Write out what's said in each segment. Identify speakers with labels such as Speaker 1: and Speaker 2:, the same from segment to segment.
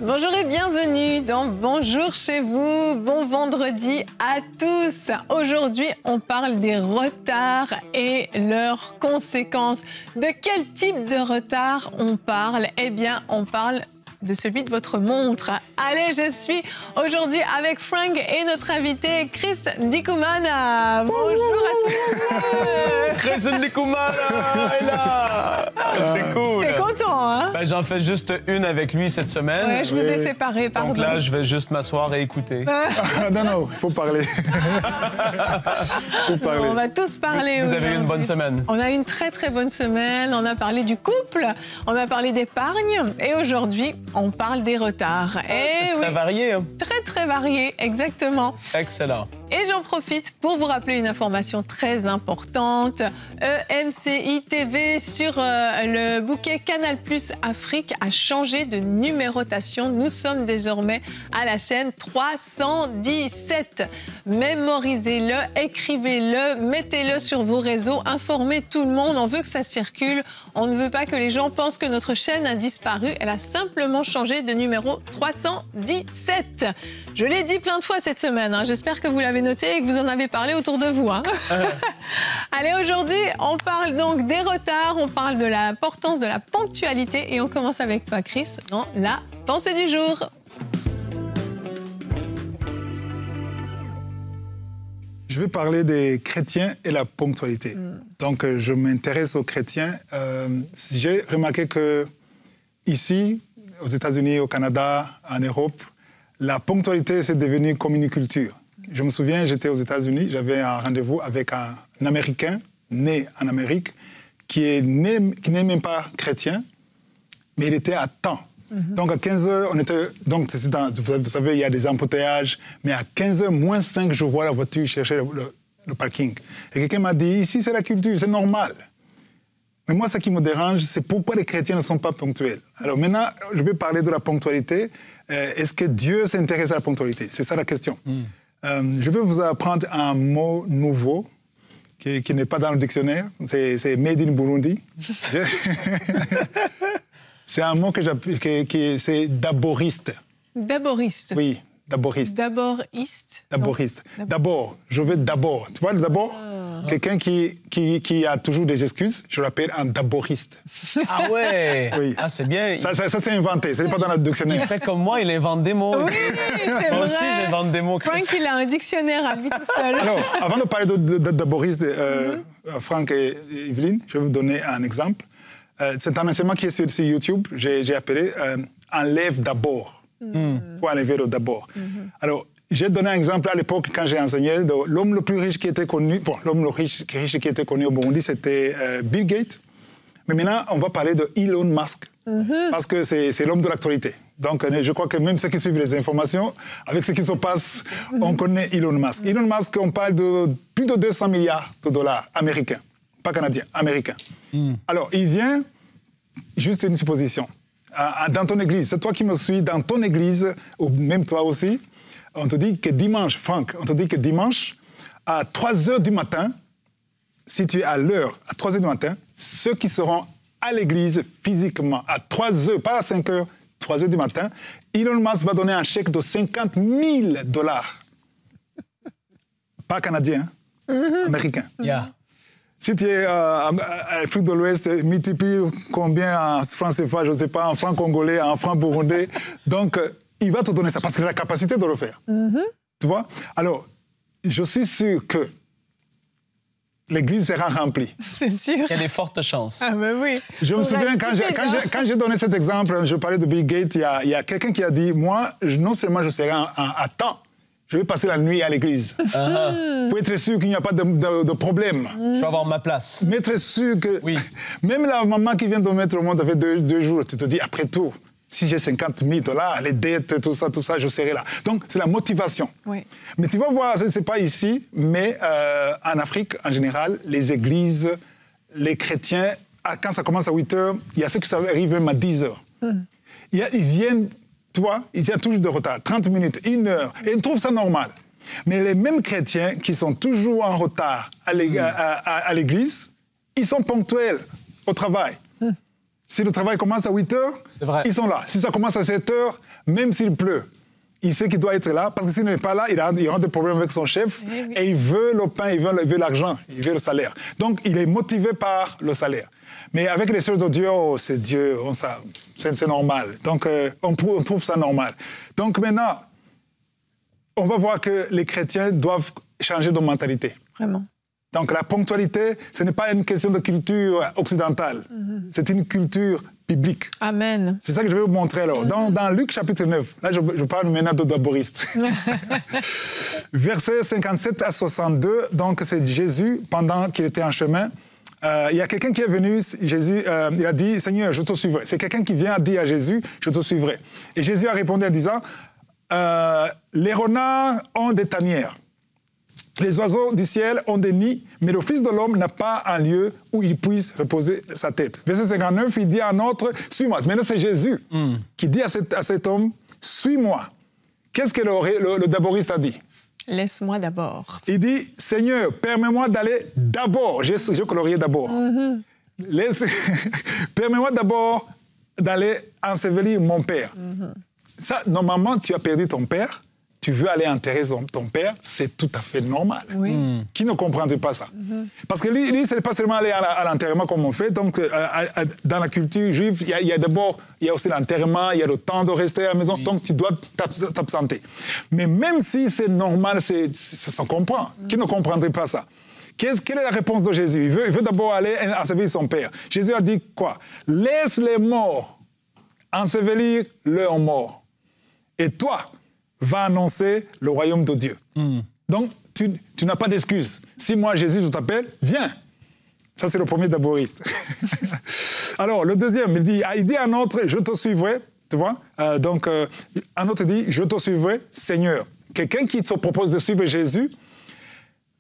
Speaker 1: Bonjour et bienvenue dans Bonjour chez vous. Bon vendredi à tous. Aujourd'hui, on parle des retards et leurs conséquences. De quel type de retard on parle? Eh bien, on parle de celui de votre montre. Allez, je suis aujourd'hui avec Frank et notre invité Chris Ndikumana. Bonjour à tous.
Speaker 2: Chris Ndikumana est là. C'est cool.
Speaker 1: T'es content, hein?
Speaker 2: Ben, j'en fais juste une avec lui cette semaine.
Speaker 1: Ouais, je vous ai séparés, pardon.
Speaker 2: Donc là, je vais juste m'asseoir et écouter.
Speaker 3: Non, il faut parler.
Speaker 1: On va tous parler.
Speaker 2: Vous avez eu une bonne semaine?
Speaker 1: On a eu une très très bonne semaine. On a parlé du couple, on a parlé d'épargne et aujourd'hui, on parle des retards.
Speaker 2: C'est très varié. Hein?
Speaker 1: Très très varié, exactement.
Speaker 2: Excellent.
Speaker 1: Et j'en profite pour vous rappeler une information très importante. EMCI TV sur le bouquet Canal+ Afrique a changé de numérotation. Nous sommes désormais à la chaîne 317. Mémorisez-le, écrivez-le, mettez-le sur vos réseaux, informez tout le monde. On veut que ça circule. On ne veut pas que les gens pensent que notre chaîne a disparu. Elle a simplement changé de numéro 317. Je l'ai dit plein de fois cette semaine. Hein. J'espère que vous l'avez noté et que vous en avez parlé autour de vous. Hein. Allez, aujourd'hui, on parle donc des retards, on parle de l'importance de la ponctualité et on commence avec toi, Chris, dans la pensée du jour.
Speaker 3: Je vais parler des chrétiens et la ponctualité. Donc, je m'intéresse aux chrétiens. J'ai remarqué que ici, aux États-Unis, au Canada, en Europe, la ponctualité, c'est devenu comme une culture. Je me souviens, j'étais aux États-Unis, j'avais un rendez-vous avec un Américain né en Amérique qui n'est même pas chrétien, mais il était à temps. Donc à 15h, on était... Donc, vous savez, il y a des embouteillages, mais à 15h moins 5, je vois la voiture chercher le parking. Et quelqu'un m'a dit, ici, c'est la culture, c'est normal. Mais moi, ce qui me dérange, c'est pourquoi les chrétiens ne sont pas ponctuels. Alors maintenant, je vais parler de la ponctualité. Est-ce que Dieu s'intéresse à la ponctualité? C'est ça la question. Je vais vous apprendre un mot nouveau qui n'est pas dans le dictionnaire. C'est Made in Burundi. C'est un mot c'est d'aboriste.
Speaker 1: D'aboriste.
Speaker 3: Oui, d'aboriste.
Speaker 1: D'aboriste.
Speaker 3: D'aboriste. D'abord, je veux d'abord. Tu vois le d'abord? Quelqu'un qui a toujours des excuses, je l'appelle un d'aboriste.
Speaker 2: Ah ouais?
Speaker 3: Oui.
Speaker 2: Ah, c'est bien.
Speaker 3: Ça c'est inventé, ce n'est pas dans le dictionnaire.
Speaker 2: Il fait comme moi, il invente des mots.
Speaker 1: Oui, c'est
Speaker 2: Moi
Speaker 1: vrai.
Speaker 2: aussi, j'invente des mots, Chris.
Speaker 1: Frank, il a un dictionnaire à lui tout seul.
Speaker 3: Alors, avant de parler d'aboriste, Franck et Evelyne, je vais vous donner un exemple. C'est un enseignement qui est sur YouTube, j'ai appelé « Enlève d'abord ». Il faut enlever le d'abord. Alors, j'ai donné un exemple à l'époque quand j'ai enseigné. L'homme le plus riche qui était connu, l'homme le riche qui était connu au Burundi, c'était Bill Gates. Mais maintenant, on va parler de Elon Musk, parce que c'est l'homme de l'actualité. Donc, je crois que même ceux qui suivent les informations, avec ce qui se passe, on connaît Elon Musk. Elon Musk, on parle de plus de 200 milliards de dollars américains, pas canadiens, américains. Alors, il vient, juste une supposition, dans ton église, c'est toi qui me suis, dans ton église, ou même toi aussi, on te dit que dimanche, Franck, on te dit que dimanche, à 3h du matin, si tu es à l'heure, à 3h du matin, ceux qui seront à l'église physiquement, à 3h, pas à 5h, 3h du matin, Elon Musk va donner un chèque de 50 000 dollars. Pas canadien, américain.
Speaker 2: Yeah.
Speaker 3: Si tu es à l'Afrique de l'Ouest, multiplie combien en francs CFA, je ne sais pas, en francs congolais, en francs burundais. Donc, il va te donner ça parce qu'il a la capacité de le faire. Tu vois? Alors, je suis sûr que l'église sera remplie.
Speaker 1: C'est sûr.
Speaker 2: Il y a des fortes chances.
Speaker 1: Ah ben oui.
Speaker 3: Je me souviens, quand j'ai donné cet exemple, je parlais de Bill Gates, il y a quelqu'un qui a dit, moi, non seulement je serai à temps, je vais passer la nuit à l'église. Pour être sûr qu'il n'y a pas de problème.
Speaker 2: Je vais avoir ma place.
Speaker 3: Mais être sûr que...
Speaker 2: Oui.
Speaker 3: Même la maman qui vient de mettre au monde avec deux jours, tu te dis, après tout, si j'ai 50 000 dollars, les dettes, tout ça, je serai là. Donc, c'est la motivation.
Speaker 1: Oui.
Speaker 3: Mais tu vas voir, ce n'est pas ici, mais en Afrique, en général, les églises, les chrétiens, quand ça commence à 8 h, il y a ceux qui arrivent même à 10 h. Ils viennent, tu vois, il y a toujours de retard, 30 minutes, 1 heure, et ils trouvent ça normal. Mais les mêmes chrétiens qui sont toujours en retard à l'église, ils sont ponctuels au travail. Si le travail commence à 8 heures, ils sont là. Si ça commence à 7 heures, même s'il pleut, il sait qu'il doit être là, parce que s'il n'est pas là, il aura des problèmes avec son chef, et il veut le pain, il veut l'argent, il veut le salaire. Donc, il est motivé par le salaire. Mais avec les choses de Dieu, c'est Dieu, c'est normal. Donc, on trouve ça normal. Donc, maintenant, on va voir que les chrétiens doivent changer de mentalité.
Speaker 1: Vraiment.
Speaker 3: Donc, la ponctualité, ce n'est pas une question de culture occidentale. C'est une culture biblique.
Speaker 1: Amen.
Speaker 3: C'est ça que je vais vous montrer alors. Dans Luc chapitre 9, là je parle maintenant de d'aboriste. Versets 57 à 62, donc c'est Jésus, pendant qu'il était en chemin. Il y a quelqu'un qui est venu, Jésus, il a dit, Seigneur, je te suivrai. C'est quelqu'un qui vient dire à Jésus, je te suivrai. Et Jésus a répondu en disant, les renards ont des tanières. Les oiseaux du ciel ont des nids, mais le Fils de l'homme n'a pas un lieu où il puisse reposer sa tête. Verset 59, il dit à un autre, suis-moi. Maintenant, c'est Jésus qui dit à cet homme, suis-moi. Qu'est-ce que le d'aboriste a dit?
Speaker 1: Laisse-moi d'abord.
Speaker 3: Il dit, Seigneur, permets-moi d'aller d'abord. J'ai colorié d'abord. Permets-moi d'abord d'aller ensevelir mon père. Ça, normalement, tu as perdu ton père. Tu veux aller enterrer ton père, c'est tout à fait normal.
Speaker 1: Oui.
Speaker 3: Qui ne comprendrait pas ça? Parce que lui ce n'est pas seulement aller à l'enterrement comme on fait. Donc, dans la culture juive, il y a aussi l'enterrement, il y a le temps de rester à la maison, donc tu dois t'absenter. Mais même si c'est normal, ça se comprend. Qui ne comprendrait pas ça? Quelle est la réponse de Jésus? Il veut d'abord aller ensevelir son père. Jésus a dit quoi? Laisse les morts ensevelir leurs morts. Et toi, va annoncer le royaume de Dieu. Donc, tu n'as pas d'excuse. Si moi, Jésus, je t'appelle, viens. Ça, c'est le premier d'aboriste. Alors, le deuxième, il dit à un autre, je te suivrai. Tu vois? Donc, un autre dit, je te suivrai, Seigneur. Quelqu'un qui te propose de suivre Jésus,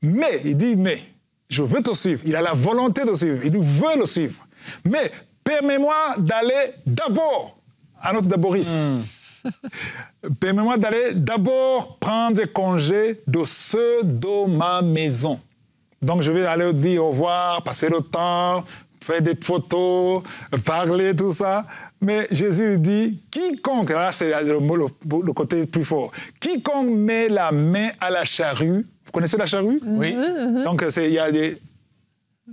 Speaker 3: mais, il dit, mais, je veux te suivre. Il a la volonté de suivre. Il veut le suivre. Mais, permets-moi d'aller d'abord. Un autre d'aboriste. Permets-moi d'aller d'abord prendre congé de ceux de ma maison. Donc, je vais aller dire au revoir, passer le temps, faire des photos, parler, tout ça. Mais Jésus dit, quiconque, là c'est le côté plus fort, quiconque met la main à la charrue, vous connaissez la charrue?
Speaker 2: Oui.
Speaker 3: Donc, il y a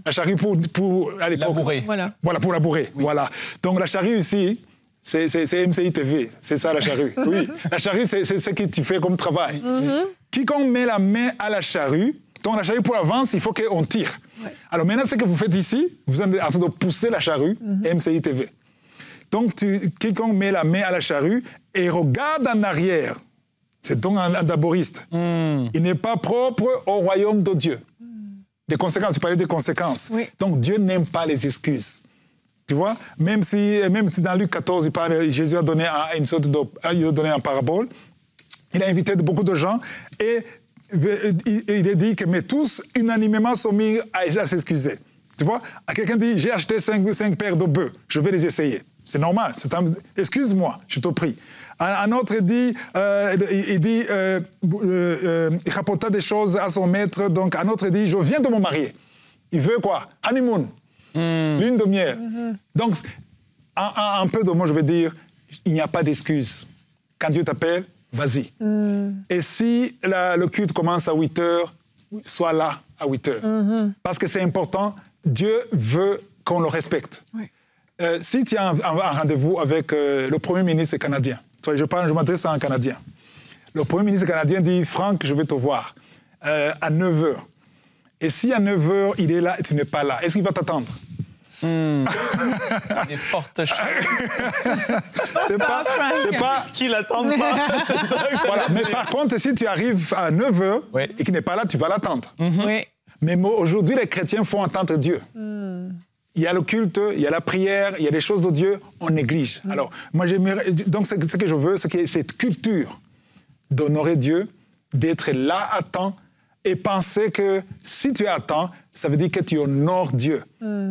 Speaker 3: la charrue pour à l'époque.
Speaker 2: Labourer.
Speaker 1: Voilà.
Speaker 3: Voilà, pour labourer. Oui. Voilà. Donc, la charrue ici, c'est MCI TV, c'est ça la charrue. Oui, la charrue, c'est ce que tu fais comme travail. Quiconque met la main à la charrue, donc la charrue pour avancer, il faut qu'on tire. Ouais. Alors maintenant, ce que vous faites ici, vous êtes en train de pousser la charrue, MCI TV. Donc quiconque met la main à la charrue et regarde en arrière, c'est donc un d'aboriste. Il n'est pas propre au royaume de Dieu. Des conséquences, tu parlais des conséquences. Oui. Donc Dieu n'aime pas les excuses. Tu vois, même si dans Luc 14, Jésus a donné une parabole, il a invité beaucoup de gens et il a dit que mais tous unanimement sont mis à s'excuser. Tu vois, quelqu'un dit, j'ai acheté 5 paires de bœufs, je vais les essayer. C'est normal, excuse-moi, je te prie. Un autre dit, il rapporta des choses à son maître, donc un autre dit, je viens de me marier. Il veut quoi? Honeymoon. Lune de miel. Donc, un peu de mots, je vais dire, il n'y a pas d'excuse. Quand Dieu t'appelle, vas-y. Et si le culte commence à 8 heures, sois là à 8 heures. Parce que c'est important, Dieu veut qu'on le respecte. Oui. Si tu as un rendez-vous avec le Premier ministre canadien, je m'adresse à un Canadien. Le Premier ministre canadien dit, Franck, je vais te voir à 9 heures. Et si à 9 heures, il est là et tu n'es pas là, est-ce qu'il va t'attendre?
Speaker 2: Des fortes chances.
Speaker 3: C'est pas
Speaker 2: qui l'attendent pas. C'est ça que
Speaker 3: voilà. Mais par contre, si tu arrives à 9 heures et qu'il n'est pas là, tu vas l'attendre.
Speaker 1: Oui.
Speaker 3: Mais aujourd'hui, les chrétiens font entendre Dieu. Il y a le culte, il y a la prière, il y a des choses de Dieu, on néglige. Alors, moi, donc ce que je veux, c'est qu'il y ait cette culture d'honorer Dieu, d'être là à temps, et penser que si tu es à temps, ça veut dire que tu honores Dieu.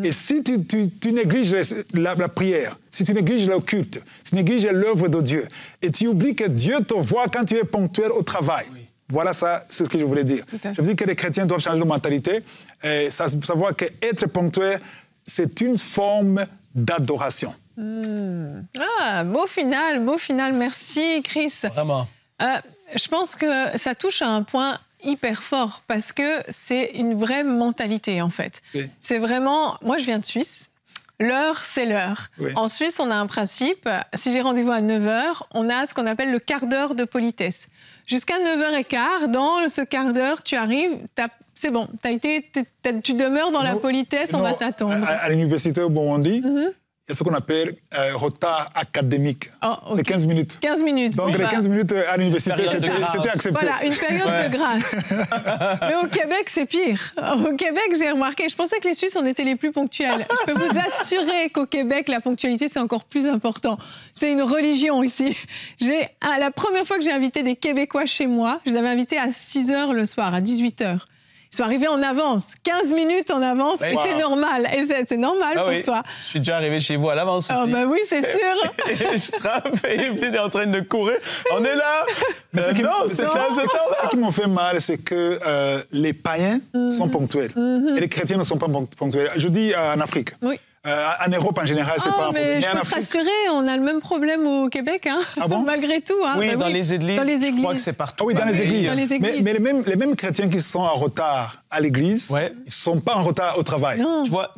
Speaker 3: Et si tu négliges la prière, si tu négliges le culte, si tu négliges l'œuvre de Dieu, et tu oublies que Dieu te voit quand tu es ponctuel au travail. Oui. Voilà, ça, c'est ce que je voulais dire. Je veux dire que les chrétiens doivent changer de mentalité, et savoir qu'être ponctuel, c'est une forme d'adoration.
Speaker 1: Ah, beau final, merci Chris.
Speaker 2: Vraiment.
Speaker 1: Je pense que ça touche à un point hyper fort parce que c'est une vraie mentalité en fait.
Speaker 3: Oui.
Speaker 1: C'est vraiment, moi je viens de Suisse, l'heure c'est l'heure.
Speaker 3: Oui.
Speaker 1: En Suisse on a un principe, si j'ai rendez-vous à 9h, on a ce qu'on appelle le quart d'heure de politesse. Jusqu'à 9h15, dans ce quart d'heure tu arrives, c'est bon, tu demeures dans la politesse, on va t'attendre.
Speaker 3: À l'université au Burundi, il y a ce qu'on appelle retard académique.
Speaker 1: Oh, okay.
Speaker 3: C'est 15 minutes.
Speaker 1: 15 minutes.
Speaker 3: Donc, les 15 minutes à l'université, c'était accepté.
Speaker 1: Voilà, une période de grâce. Mais au Québec, c'est pire. Au Québec, j'ai remarqué, je pensais que les Suisses, on était les plus ponctuels. Je peux vous assurer qu'au Québec, la ponctualité, c'est encore plus important. C'est une religion ici. La première fois que j'ai invité des Québécois chez moi, je les avais invités à 6h le soir, à 18h. Ils sont arrivés en avance, 15 minutes en avance, et c'est normal. Et c'est normal pour toi.
Speaker 2: Je suis déjà arrivé chez vous à l'avance aussi.
Speaker 1: Ah bah oui, c'est sûr.
Speaker 2: Et je frappe et Evelyne est en train de courir. On est là.
Speaker 3: Mais
Speaker 2: c'est là,
Speaker 3: ce qui m'ont fait mal, c'est que les païens sont ponctuels et les chrétiens ne sont pas ponctuels. Je dis en Afrique.
Speaker 1: Oui.
Speaker 3: En Europe, en général, c'est pas un problème.
Speaker 1: Mais je peux te rassurer, on a le même problème au Québec, hein.
Speaker 3: Ah bon?
Speaker 1: Malgré tout. Hein.
Speaker 2: Oui, dans les églises. Je crois que c'est partout.
Speaker 3: Ah oui, dans les églises.
Speaker 1: Dans les églises.
Speaker 3: Mais les mêmes chrétiens qui sont en retard à l'église, ils ne sont pas en retard au travail.
Speaker 1: Non.
Speaker 2: Tu vois,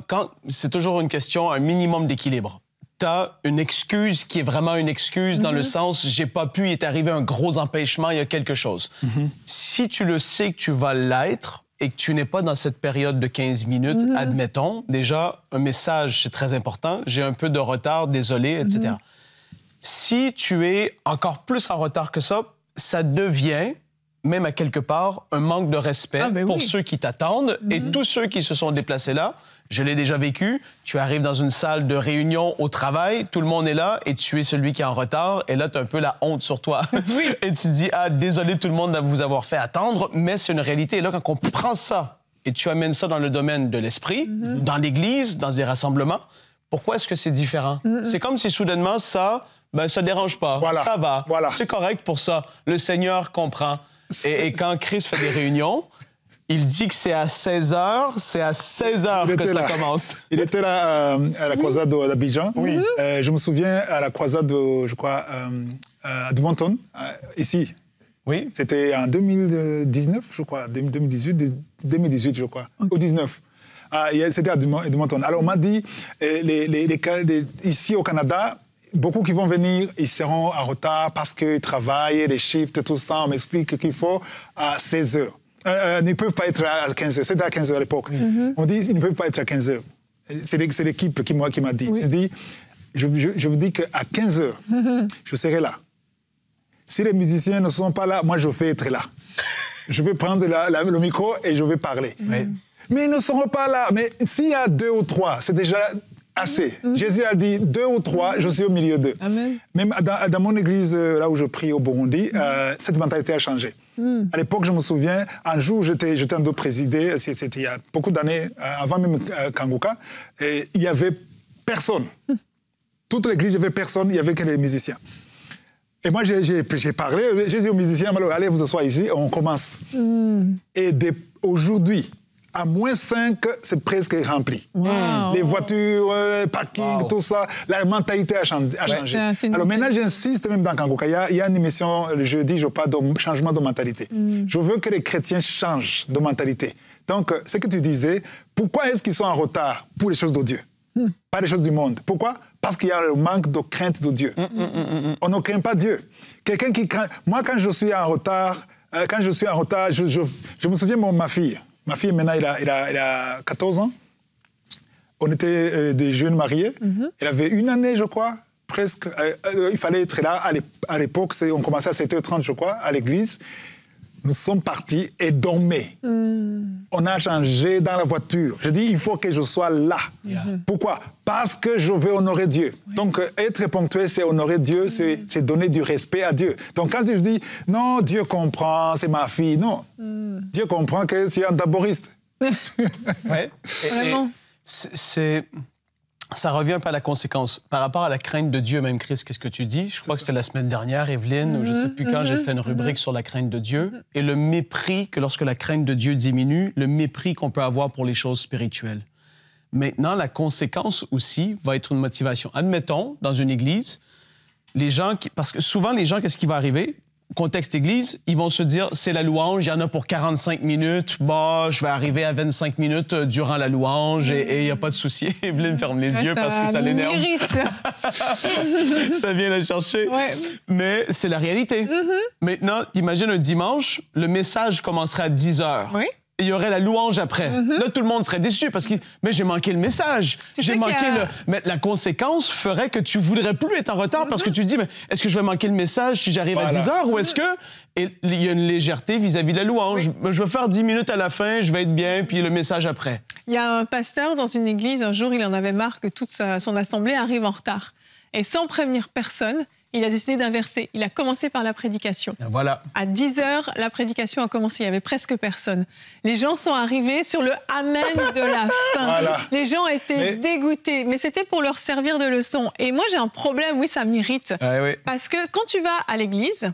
Speaker 2: c'est toujours une question, un minimum d'équilibre. Tu as une excuse qui est vraiment une excuse dans le sens, j'ai pas pu, il est arrivé un gros empêchement, il y a quelque chose. Si tu le sais que tu vas l'être, et que tu n'es pas dans cette période de 15 minutes, admettons, déjà, un message, c'est très important. J'ai un peu de retard, désolé, etc. Si tu es encore plus en retard que ça devient, même à quelque part, un manque de respect pour ceux qui t'attendent et tous ceux qui se sont déplacés là. Je l'ai déjà vécu. Tu arrives dans une salle de réunion au travail, tout le monde est là et tu es celui qui est en retard. Et là, tu as un peu la honte sur toi. Et tu te dis, désolé tout le monde de vous avoir fait attendre, mais c'est une réalité. Et là, quand on prend ça et tu amènes ça dans le domaine de l'esprit, dans l'Église, dans des rassemblements, pourquoi est-ce que c'est différent? C'est comme si soudainement, ça dérange pas.
Speaker 3: Voilà.
Speaker 2: Ça va.
Speaker 3: Voilà.
Speaker 2: C'est correct pour ça. Le Seigneur comprend. Et quand Chris fait des réunions, il dit que c'est à 16h, c'est à 16h que ça commence.
Speaker 3: Il était là à la croisade d'Abidjan. Oui. Je me souviens à la croisade, je crois, à Edmonton, ici.
Speaker 2: Oui.
Speaker 3: C'était en 2019, je crois, 2018, je crois, ou 19. C'était à Edmonton. Alors, on m'a dit, ici au Canada, beaucoup qui vont venir, ils seront en retard parce qu'ils travaillent, les shifts, tout ça. On m'explique qu'il faut à 16 heures. Ils ne peuvent pas être à 15 heures. C'était à 15 heures à l'époque. On dit qu'ils ne peuvent pas être à 15 heures. C'est l'équipe qui m'a dit. Je vous dis qu'à 15 heures, je serai là. Si les musiciens ne sont pas là, moi, je vais être là. Je vais prendre le micro et je vais parler. Mais ils ne seront pas là. Mais s'il y a 2 ou 3, c'est déjà assez. Jésus a dit 2 ou 3, je suis au milieu d'eux.
Speaker 1: Amen.
Speaker 3: Même dans mon église, là où je prie au Burundi, cette mentalité a changé. À l'époque, je me souviens, un jour, j'étais en train de présider, c'était il y a beaucoup d'années, avant même Kanguka, et il n'y avait personne. Toute l'église, il n'y avait personne, il n'y avait que les musiciens. Et moi, j'ai parlé, j'ai dit aux musiciens, allez vous asseoir ici, on commence. Et aujourd'hui, à -5, c'est presque rempli.
Speaker 1: Wow.
Speaker 3: Les voitures, parking, tout ça, la mentalité a changé. Alors maintenant, j'insiste même dans Kanguka. Il y a une émission le jeudi, je parle de changement de mentalité. Je veux que les chrétiens changent de mentalité. Donc, ce que tu disais, pourquoi est-ce qu'ils sont en retard pour les choses de Dieu? Pas les choses du monde. Pourquoi? Parce qu'il y a le manque de crainte de Dieu. On ne craint pas Dieu. Quelqu'un qui craint... Moi, quand je suis en retard, je me souviens de ma fille. Ma fille, maintenant, elle a 14 ans. On était des jeunes mariés. Elle avait 1 année, je crois, presque. Il fallait être là. À l'époque, on commençait à 7h30, je crois, à l'église. Nous sommes partis et dormaient. On a changé dans la voiture. Je dis, il faut que je sois là. Pourquoi? Parce que je veux honorer Dieu. Donc, être ponctuel, c'est honorer Dieu, c'est donner du respect à Dieu. Donc, quand je dis, non, Dieu comprend, c'est ma fille, non. Dieu comprend que c'est un d'abordiste.
Speaker 1: Vraiment.
Speaker 2: Ça revient un peu à la conséquence. Par rapport à la crainte de Dieu, même, Chris, qu'est-ce que tu dis? Je crois que c'était la semaine dernière, Evelyne, ou je ne sais plus quand, j'ai fait une rubrique sur la crainte de Dieu. Et le mépris que lorsque la crainte de Dieu diminue, le mépris qu'on peut avoir pour les choses spirituelles. Maintenant, la conséquence aussi va être une motivation. Admettons, dans une église, parce que souvent, les gens, qu'est-ce qui va arriver? Contexte église, ils vont se dire, c'est la louange, il y en a pour 45 minutes, bah, je vais arriver à 25 minutes durant la louange et il n'y a pas de souci. Evelyne ferme les yeux parce que ça l'énerve. Ça vient la chercher. Ouais. Mais c'est la réalité. Maintenant, t'imagines un dimanche, le message commencerait à 10 heures. Oui. Et il y aurait la louange après. Là, tout le monde serait déçu parce que mais j'ai manqué le message. J'ai manqué le... Mais la conséquence ferait que tu voudrais plus être en retard parce que tu te dis, mais est-ce que je vais manquer le message si j'arrive à 10 heures ou est-ce que... Et il y a une légèreté vis-à-vis de la louange. Oui. Je vais faire 10 minutes à la fin, je vais être bien, puis le message après.
Speaker 1: Il y a un pasteur dans une église, un jour, il en avait marre que toute son assemblée arrive en retard. Et sans prévenir personne, il a décidé d'inverser. Il a commencé par la prédication.
Speaker 2: Voilà.
Speaker 1: À 10 heures, la prédication a commencé. Il y avait presque personne. Les gens sont arrivés sur le amen de la fin. Voilà. Les gens étaient dégoûtés. Mais c'était pour leur servir de leçon. Et moi, j'ai un problème. Oui, ça m'irrite.
Speaker 2: Oui.
Speaker 1: Parce que quand tu vas à l'église,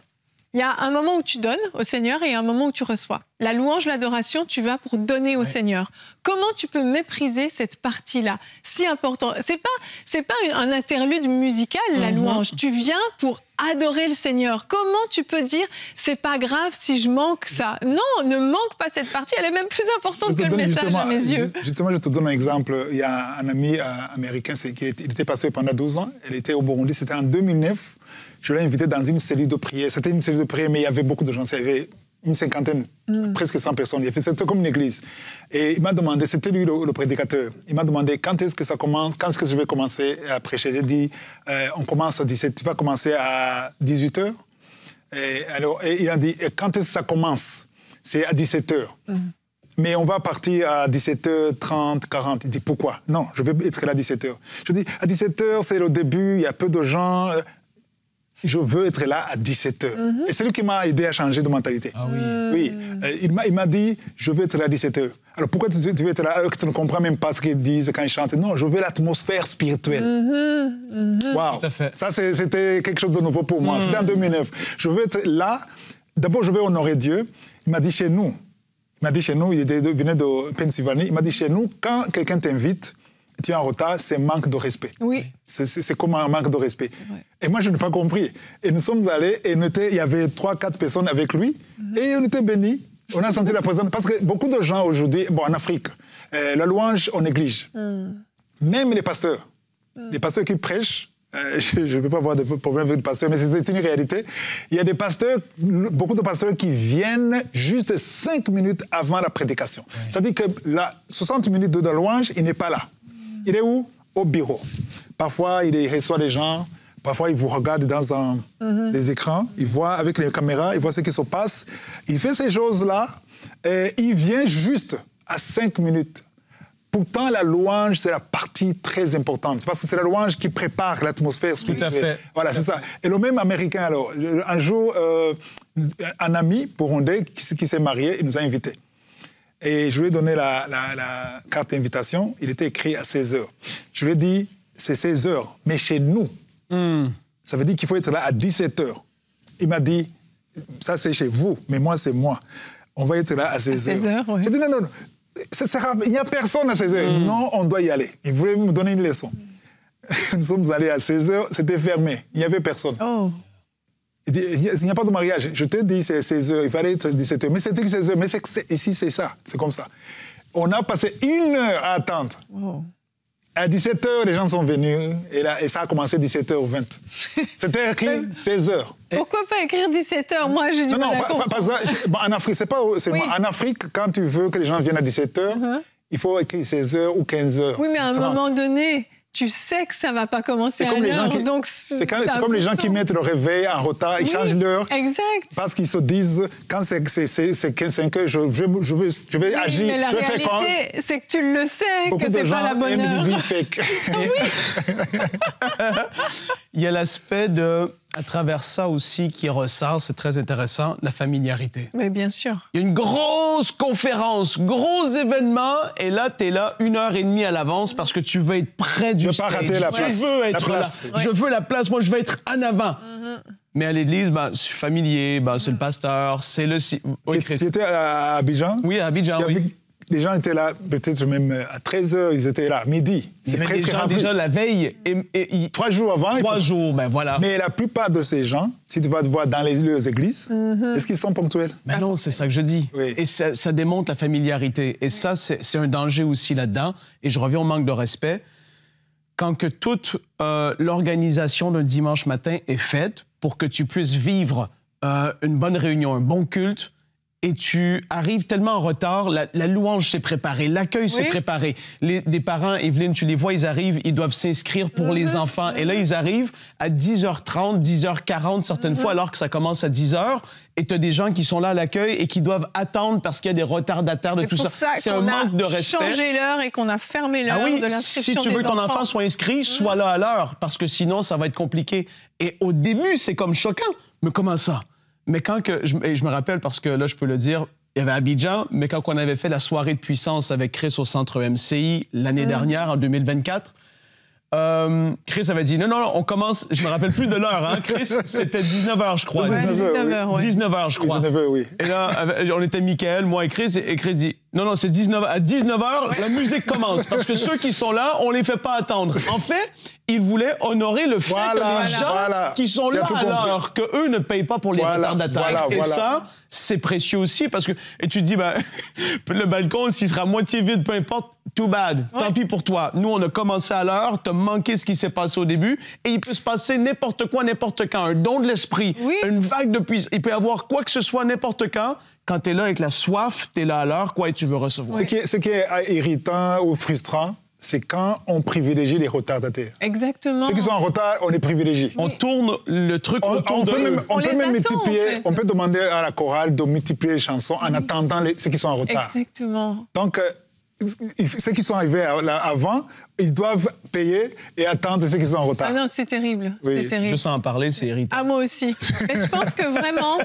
Speaker 1: il y a un moment où tu donnes au Seigneur et un moment où tu reçois. La louange, l'adoration, tu vas pour donner au Seigneur. Comment tu peux mépriser cette partie-là, si important? C'est pas un interlude musical, la louange. Tu viens pour adorer le Seigneur. Comment tu peux dire, c'est pas grave si je manque ça? Non, ne manque pas cette partie. Elle est même plus importante que le message à mes yeux.
Speaker 3: Justement, je te donne un exemple. Il y a un ami américain, il était pasteur pendant 12 ans. Elle était au Burundi. C'était en 2009. Je l'ai invité dans une cellule de prière. C'était une cellule de prière, mais il y avait beaucoup de gens. Il y avait une cinquantaine, presque 100 personnes. C'était comme une église. Et il m'a demandé, c'était lui le prédicateur, il m'a demandé quand est-ce que ça commence, quand est-ce que je vais commencer à prêcher. J'ai dit, on commence à 17, tu vas commencer à 18h. Et il a dit, quand est-ce que ça commence? C'est à 17h. Mais on va partir à 17h30, 40. Il dit, pourquoi? Non, je vais être là à 17h. Je dis, à 17h, c'est le début, il y a peu de gens... Je veux être là à 17h. Et c'est lui qui m'a aidé à changer de mentalité.
Speaker 2: Ah oui.
Speaker 3: Oui. Il m'a dit, je veux être là à 17h. Alors pourquoi tu veux être là alors que tu ne comprends même pas ce qu'ils disent quand ils chantent? Non, je veux l'atmosphère spirituelle. Wow. Ça, c'était quelque chose de nouveau pour moi. C'était en 2009. Je veux être là. D'abord, je veux honorer Dieu. Il m'a dit chez nous. Il venait de Pennsylvanie. Il m'a dit chez nous, quand quelqu'un t'invite, tu es en retard, c'est manque de respect.
Speaker 1: Oui.
Speaker 3: C'est comme un manque de respect. Et moi, je n'ai pas compris. Et nous sommes allés, et il y avait 3-4 personnes avec lui, et on était bénis. On a senti la présence. Parce que beaucoup de gens aujourd'hui, en Afrique, la louange, on néglige. Même les pasteurs qui prêchent, je ne vais pas avoir de problème avec les pasteurs, mais c'est une réalité. Il y a beaucoup de pasteurs qui viennent juste 5 minutes avant la prédication. C'est-à-dire que 60 minutes de la louange, il n'est pas là. Il est où? Au bureau. Parfois, il reçoit les gens. Parfois, il vous regarde dans des écrans. Il voit avec les caméras, il voit ce qui se passe. Il fait ces choses-là. Et il vient juste à 5 minutes. Pourtant, la louange, c'est la partie très importante. Parce que c'est la louange qui prépare l'atmosphère spirituelle.
Speaker 2: Tout à fait.
Speaker 3: Voilà, c'est ça. Et le même Américain, alors, un jour, un ami burundais qui s'est marié, il nous a invités. Et je lui ai donné la carte d'invitation. Il était écrit à 16h. Je lui ai dit, c'est 16h, mais chez nous. Ça veut dire qu'il faut être là à 17h. Il m'a dit, ça c'est chez vous, mais moi c'est moi. On va être là à 16h.
Speaker 1: 16h, oui.
Speaker 3: J'ai dit, non. Il n'y a personne à 16h. Non, on doit y aller. Il voulait me donner une leçon. Nous sommes allés à 16h, c'était fermé. Il n'y avait personne.
Speaker 1: Oh.
Speaker 3: Il dit, il n'y a pas de mariage. Je t'ai dit, c'est 16h, il fallait être 17h. Mais c'était 16h, mais ici, c'est ça, c'est comme ça. On a passé 1 heure à attendre. Oh. À 17h, les gens sont venus, et ça a commencé 17h20. C'était écrit 16h.
Speaker 1: Pourquoi pas écrire 17h? Moi, j'ai du mal à comprendre.
Speaker 3: En Afrique, en Afrique, quand tu veux que les gens viennent à 17h, il faut écrire 16h ou 15h.
Speaker 1: Oui, mais à un moment donné... Tu sais que ça ne va pas commencer à l'heure, donc...
Speaker 3: C'est comme les gens qui mettent le réveil en retard, ils changent l'heure.
Speaker 1: Exact.
Speaker 3: Parce qu'ils se disent, quand c'est 5 heures, je vais agir,
Speaker 1: mais la
Speaker 3: je fais quand...
Speaker 1: réalité, c'est que tu le sais, que c'est pas la bonne heure.
Speaker 3: Beaucoup de gens aiment une vie fake.
Speaker 2: Il y a l'aspect à travers ça aussi qui ressort, c'est très intéressant, la familiarité.
Speaker 1: Mais bien sûr.
Speaker 2: Il y a une grosse conférence, gros événement, et là, tu es là 1h30 à l'avance parce que tu veux être près du stage.
Speaker 3: Je veux pas rater la place.
Speaker 2: Je veux être là. Je veux la place. Moi, je veux être en avant. Mais à l'église, je suis familier, c'est le pasteur, c'est le...
Speaker 3: Oui, tu étais à Abidjan?
Speaker 2: Oui, à Abidjan, oui.
Speaker 3: les gens étaient là, peut-être même à 13h, ils étaient là, à midi.
Speaker 2: C'est presque rempli. Déjà la veille.
Speaker 3: 3 jours avant.
Speaker 2: 3 jours, ben voilà.
Speaker 3: Mais la plupart de ces gens, si tu vas te voir dans les églises, est-ce qu'ils sont ponctuels?
Speaker 2: Ben non, c'est ça que je dis.
Speaker 3: Oui.
Speaker 2: Et ça démontre la familiarité. Et ça, c'est un danger aussi là-dedans. Et je reviens au manque de respect. Quand que toute l'organisation d'un dimanche matin est faite pour que tu puisses vivre une bonne réunion, un bon culte, et tu arrives tellement en retard, la louange s'est préparée, l'accueil s'est préparé. Des parents, Evelyne, tu les vois, ils arrivent, ils doivent s'inscrire pour les enfants. Et là, ils arrivent à 10h30, 10h40 certaines fois, alors que ça commence à 10h. Et tu as des gens qui sont là à l'accueil et qui doivent attendre parce qu'il y a des retardataires de tout ça.
Speaker 1: C'est un manque de respect. On a changé l'heure et qu'on a fermé l'heure de l'inscription des enfants. Si tu veux que ton enfant soit inscrit, sois là à l'heure, parce que sinon, ça va être compliqué. Et au début, c'est comme choquant. Mais comment ça? Mais quand que... je me rappelle, parce que là, je peux le dire, il y avait Abidjan, mais quand on avait fait la soirée de puissance avec Chris au centre MCI l'année dernière, en 2024, Chris avait dit, non, on commence... Je me rappelle plus de l'heure, hein, Chris? C'était 19h, je crois. 19h, oui.
Speaker 2: 19h, je crois.
Speaker 3: 19h, oui.
Speaker 2: Et là, on était Michael, moi et Chris dit, non, c'est 19h. À 19h, la musique commence. Parce que ceux qui sont là, on les fait pas attendre. En fait, ils voulaient honorer le fait que les gens qui sont là à l'heure, qu'eux ne payent pas pour les retardataires. Et ça, c'est précieux aussi parce que... Et tu te dis, ben, le balcon, s'il sera moitié vide, peu importe, too bad. Tant pis pour toi. Nous, on a commencé à l'heure, t'as manqué ce qui s'est passé au début et il peut se passer n'importe quoi, n'importe quand. Un don de l'esprit, une vague de puissance. Il peut y avoir quoi que ce soit n'importe quand. Quand t'es là avec la soif, t'es là à l'heure, quoi, et tu veux recevoir.
Speaker 3: Ce qui est irritant ou frustrant, c'est quand on privilégie les retardataires.
Speaker 1: Exactement.
Speaker 3: Ceux qui sont en retard, on les privilégie.
Speaker 2: On tourne le truc autour de eux.
Speaker 3: On peut même multiplier, en fait. On peut demander à la chorale de multiplier les chansons en attendant ceux qui sont en retard.
Speaker 1: Exactement.
Speaker 3: Donc, ceux qui sont arrivés avant, ils doivent payer et attendre ceux qui sont en retard.
Speaker 1: Ah non, c'est terrible. C'est terrible.
Speaker 2: Juste en parler, c'est irritant.
Speaker 1: Ah, moi aussi. Mais je pense que vraiment,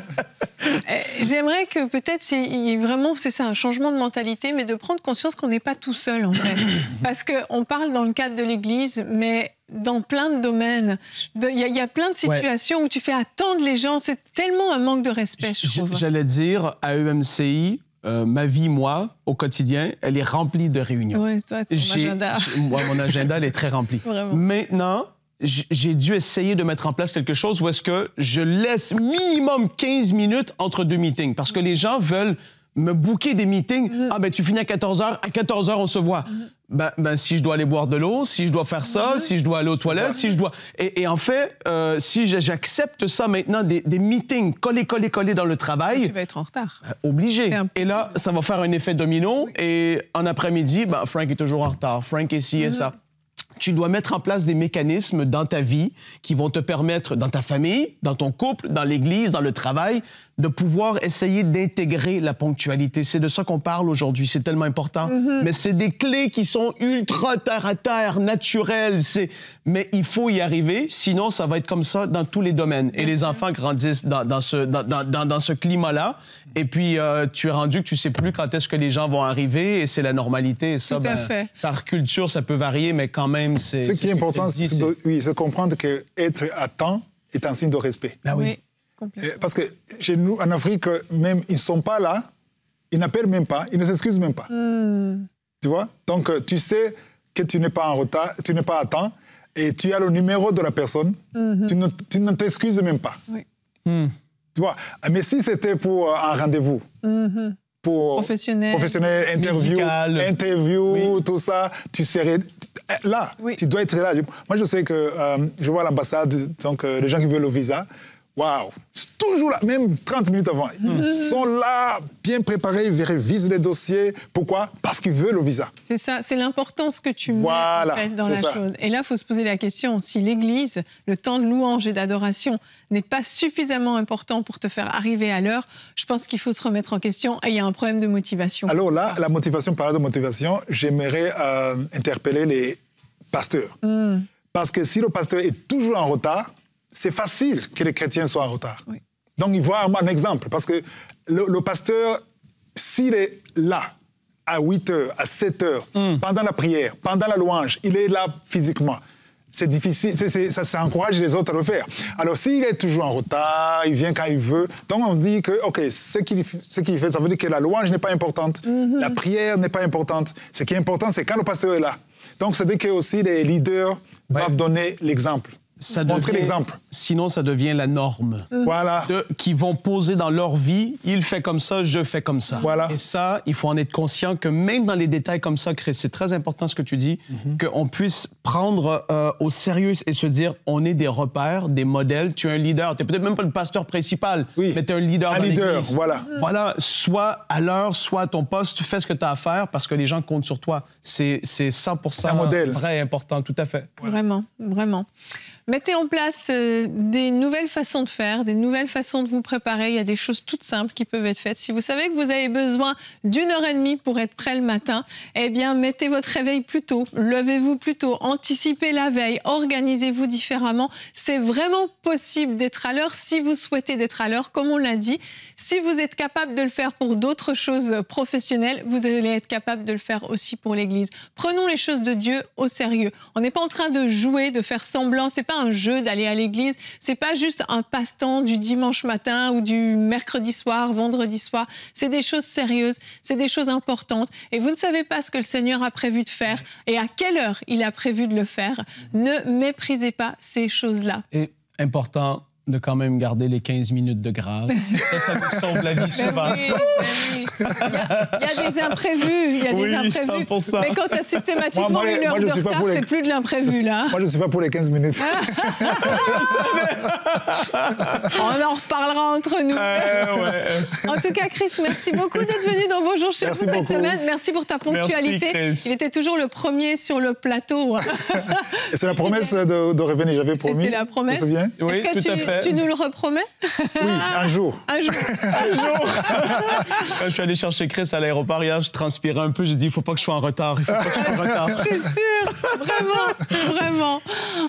Speaker 1: j'aimerais que peut-être il y ait vraiment, c'est ça, un changement de mentalité, mais de prendre conscience qu'on n'est pas tout seul, en fait. Parce qu'on parle dans le cadre de l'Église, mais dans plein de domaines. Il y a plein de situations où tu fais attendre les gens. C'est tellement un manque de respect, je trouve.
Speaker 2: J'allais dire, à EMCI, ma vie, moi, au quotidien, elle est remplie de réunions.
Speaker 1: Oui, toi, c'est ton agenda.
Speaker 2: Moi, mon agenda, elle est très remplie.
Speaker 1: Vraiment.
Speaker 2: Maintenant, j'ai dû essayer de mettre en place quelque chose où est-ce que je laisse minimum 15 minutes entre deux meetings. Parce que les gens veulent me booker des meetings. Ah, ben tu finis à 14h. À 14h, on se voit. Ben, si je dois aller boire de l'eau, si je dois faire ça, si je dois aller aux toilettes, si je dois... Et en fait, si j'accepte ça maintenant, des meetings collés dans le travail...
Speaker 1: Tu vas être en retard.
Speaker 2: Obligé. Et là, ça va faire un effet domino. Et en après-midi, ben, Frank est toujours en retard. Frank est ci et ça. Tu dois mettre en place des mécanismes dans ta vie qui vont te permettre, dans ta famille, dans ton couple, dans l'église, dans le travail, de pouvoir essayer d'intégrer la ponctualité. C'est de ça qu'on parle aujourd'hui, c'est tellement important. Mais c'est des clés qui sont ultra terre-à-terre, naturelles. Mais il faut y arriver, sinon ça va être comme ça dans tous les domaines. Et les enfants grandissent dans ce climat-là. Et puis, tu es rendu que tu sais plus quand est-ce que les gens vont arriver et c'est la normalité. Et ça, par culture, ça peut varier, mais quand même, c'est...
Speaker 3: Ce qui est important, c'est comprendre qu'être à temps est un signe de respect.
Speaker 2: Ben oui.
Speaker 3: Parce que chez nous, en Afrique, même, ils ne sont pas là, ils n'appellent même pas, ils ne s'excusent même pas. Tu vois? Donc, tu sais que tu n'es pas en retard, tu n'es pas à temps, et tu as le numéro de la personne, tu ne t'excuses même pas. Tu vois? Mais si c'était pour un rendez-vous, pour
Speaker 1: professionnel,
Speaker 3: interview, tout ça, tu serais là. Tu dois être là. Moi, je sais que je vois à l'ambassade, donc les gens qui veulent le visa, waouh, toujours là, même 30 minutes avant. Ils sont là, bien préparés, ils révisent les dossiers. Pourquoi? Parce qu'ils veulent le visa.
Speaker 1: C'est ça, c'est l'importance que tu mets en fait, dans la chose. Et là, il faut se poser la question, si l'Église, le temps de louange et d'adoration n'est pas suffisamment important pour te faire arriver à l'heure, je pense qu'il faut se remettre en question et il y a un problème de motivation.
Speaker 3: Alors là, la motivation, parlant de motivation, j'aimerais interpeller les pasteurs. Parce que si le pasteur est toujours en retard, c'est facile que les chrétiens soient en retard. Donc, il voit un exemple. Parce que le pasteur, s'il est là, à 8h, à 7h, pendant la prière, pendant la louange, il est là physiquement. c'est difficile, ça encourage les autres à le faire. Alors, s'il est toujours en retard, il vient quand il veut, donc on dit que, OK, ce qu'il fait, ça veut dire que la louange n'est pas importante, la prière n'est pas importante. Ce qui est important, c'est quand le pasteur est là. Donc, ça veut dire que aussi les leaders doivent donner l'exemple. Montrer l'exemple.
Speaker 2: Sinon, ça devient la norme.
Speaker 3: Voilà.
Speaker 2: Qui vont poser dans leur vie, il fait comme ça, je fais comme ça.
Speaker 3: Voilà.
Speaker 2: Et ça, il faut en être conscient que même dans les détails comme ça, Chris, c'est très important ce que tu dis, qu'on puisse prendre au sérieux et se dire, on est des repères, des modèles. Tu es un leader. Tu n'es peut-être même pas le pasteur principal, mais tu es un leader dans l'Église.
Speaker 3: Voilà.
Speaker 2: Voilà, soit à l'heure, soit à ton poste, fais ce que tu as à faire parce que les gens comptent sur toi. C'est 100%
Speaker 3: un modèle.
Speaker 2: Vrai et important, tout à fait.
Speaker 1: Vraiment, vraiment. Mettez en place des nouvelles façons de faire, des nouvelles façons de vous préparer. Il y a des choses toutes simples qui peuvent être faites. Si vous savez que vous avez besoin d'1h30 pour être prêt le matin, eh bien, mettez votre réveil plus tôt, levez-vous plus tôt, anticipez la veille, organisez-vous différemment. C'est vraiment possible d'être à l'heure si vous souhaitez d'être à l'heure, comme on l'a dit. Si vous êtes capable de le faire pour d'autres choses professionnelles, vous allez être capable de le faire aussi pour l'Église. Prenons les choses de Dieu au sérieux. On n'est pas en train de jouer, de faire semblant. C'est pas un jeu d'aller à l'église, c'est pas juste un passe-temps du dimanche matin ou du mercredi soir, vendredi soir. C'est des choses sérieuses, c'est des choses importantes. Et vous ne savez pas ce que le Seigneur a prévu de faire et à quelle heure il a prévu de le faire. Ne méprisez pas ces choses-là.
Speaker 2: Et important de quand même garder les 15 minutes de grâce. Ça nous sauve la vie souvent.
Speaker 1: Oui. Il y a des imprévus, des imprévus.
Speaker 2: 100%.
Speaker 1: Mais quand tu as systématiquement une heure de retard, c'est plus de l'imprévu, là.
Speaker 3: Moi, je ne suis pas pour les 15 minutes.
Speaker 1: On en reparlera entre nous. En tout cas, Chris, merci beaucoup d'être venu dans Bonjour chez vous cette semaine. Merci pour ta ponctualité.
Speaker 2: Merci,
Speaker 1: il était toujours le premier sur le plateau.
Speaker 3: C'est la promesse de revenir, j'avais promis.
Speaker 1: C'était la promesse.
Speaker 3: Tu te souviens?
Speaker 2: Oui, tout à fait.
Speaker 1: Tu nous le repromets?
Speaker 3: Oui, un jour.
Speaker 1: Un jour.
Speaker 2: Quand je suis allé chercher Chris à l'aéroport hier, je transpirais un peu. J'ai dit, il ne faut pas que je sois en retard. Il faut pas que je sois en retard.
Speaker 1: C'est sûr. Vraiment, vraiment.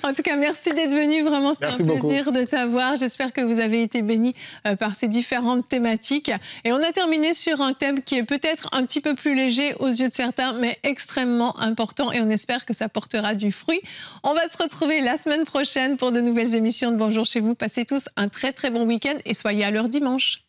Speaker 1: En tout cas, merci d'être venu. Vraiment, c'était un plaisir de t'avoir. J'espère que vous avez été bénis par ces différentes thématiques. Et on a terminé sur un thème qui est peut-être un petit peu plus léger aux yeux de certains, mais extrêmement important. Et on espère que ça portera du fruit. On va se retrouver la semaine prochaine pour de nouvelles émissions de Bonjour chez vous. Passez tous un très, très bon week-end et soyez à l'heure dimanche.